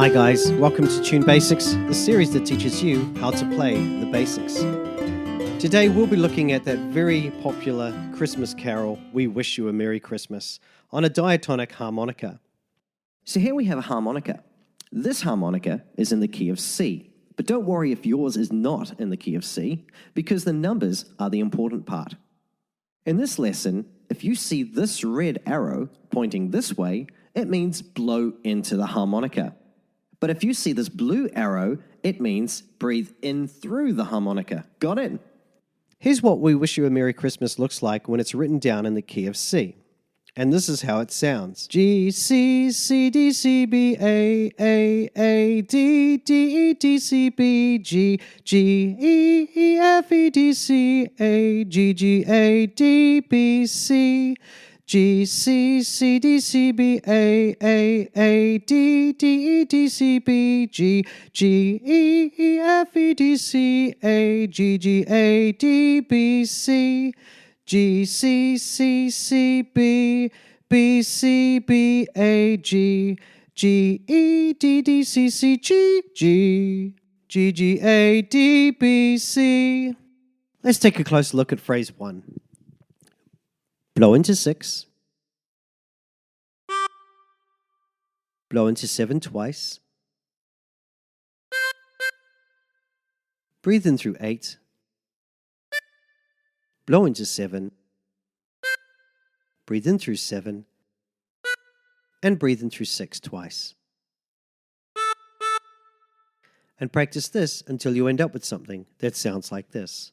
Hi guys, welcome to Tune Basics, the series that teaches you how to play the basics. Today we'll be looking at that very popular Christmas carol, We Wish You a Merry Christmas, on a diatonic harmonica. So here we have a harmonica. This harmonica is in the key of C, but don't worry if yours is not in the key of C, because the numbers are the important part. In this lesson, if you see this red arrow pointing this way, it means blow into the harmonica. But if you see this blue arrow, it means breathe in through the harmonica. Got it? Here's what We Wish You a Merry Christmas looks like when it's written down in the key of C. And this is how it sounds. G, C, C, D, C, B, A, D, D, E, D, C, B, G, G, E, E, F, E, D, C, A, G, G, A, D, B, C, G, C, C, D, C, B, A, D, D, E, D, C, B, G, G, E, E, F, E, D, C, A, G, G, A, D, B, C, G, C, C, C, B, B, C, B, A, G, G, E, D, D, C, C, G, G, G, G, A, D, B, C. Let's take a close look at phrase 1. Blow into 6. Blow into 7 twice. Breathe in through 8. Blow into 7. Breathe in through 7. And breathe in through 6 twice. And practice this until you end up with something that sounds like this.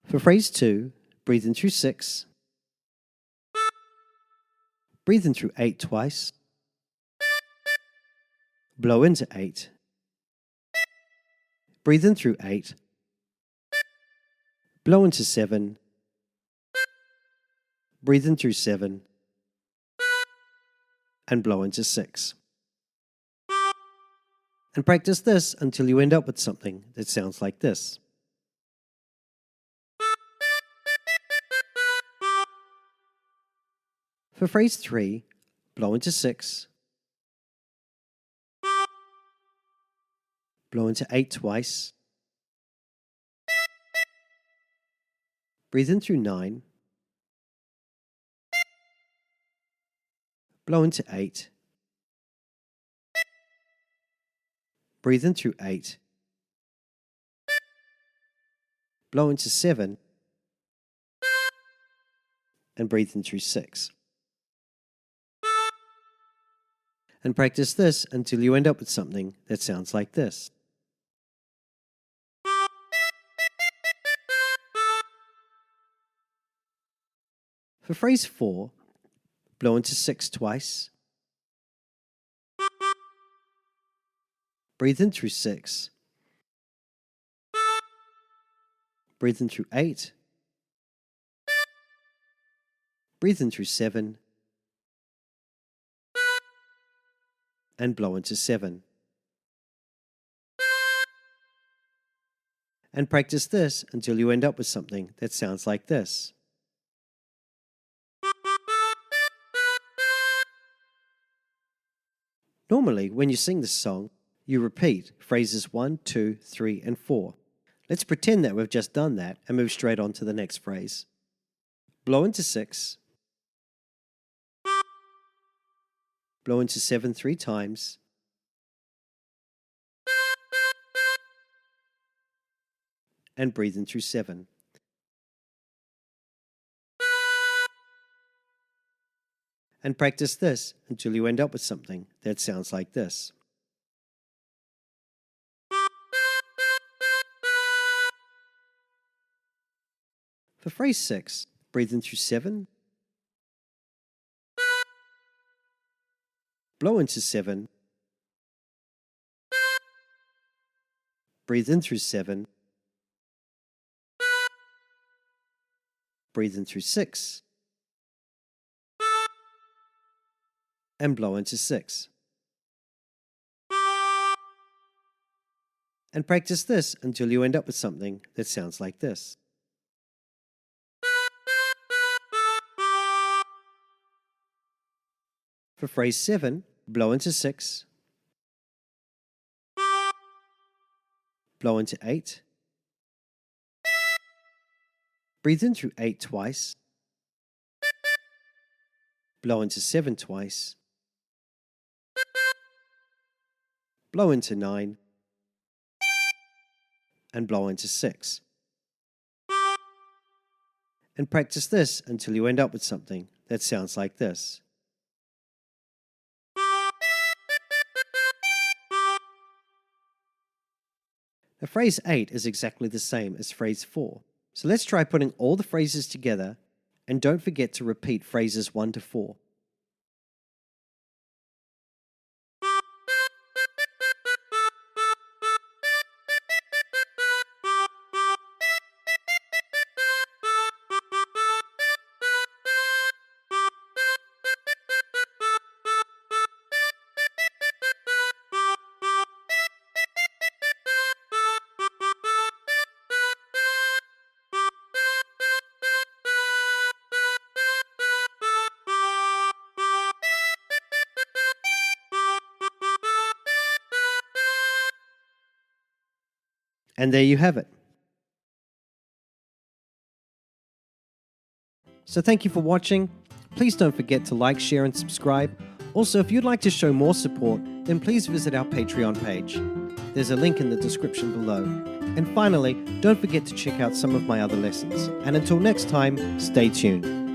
For phrase 2, breathe in through 6. Breathe in through 8 twice. Blow into 8. Breathe in through 8. Blow into 7. Breathe in through 7. And blow into 6. And practice this until you end up with something that sounds like this. For phrase 3, blow into 6. Blow into 8 twice. Breathe in through 9. Blow into 8. Breathe in through 8. Blow into 7. And breathe in through 6. And practice this until you end up with something that sounds like this. For phrase 4, blow into 6 twice. Breathe in through 6. Breathe in through 8. Breathe in through 7. And blow into 7. And practice this until you end up with something that sounds like this. Normally, when you sing this song, you repeat phrases 1, 2, 3, and 4. Let's pretend that we've just done that and move straight on to the next phrase. Blow into 6. Blow into 7 3 times. And breathe in through 7. And practice this until you end up with something that sounds like this. For phrase 6, breathe in through 7. Blow into 7. Breathe in through 7. Breathe in through 6. And blow into 6. And practice this until you end up with something that sounds like this. For phrase 7, blow into 6, blow into 8, breathe in through 8 twice, blow into 7 twice, blow into 9, and blow into 6. And practice this until you end up with something that sounds like this. Now, phrase 8 is exactly the same as phrase 4. So let's try putting all the phrases together, and don't forget to repeat phrases 1 to 4. And there you have it. So thank you for watching. Please don't forget to like, share, and subscribe. Also, if you'd like to show more support, then please visit our Patreon page. There's a link in the description below. And finally, don't forget to check out some of my other lessons. And until next time, stay tuned.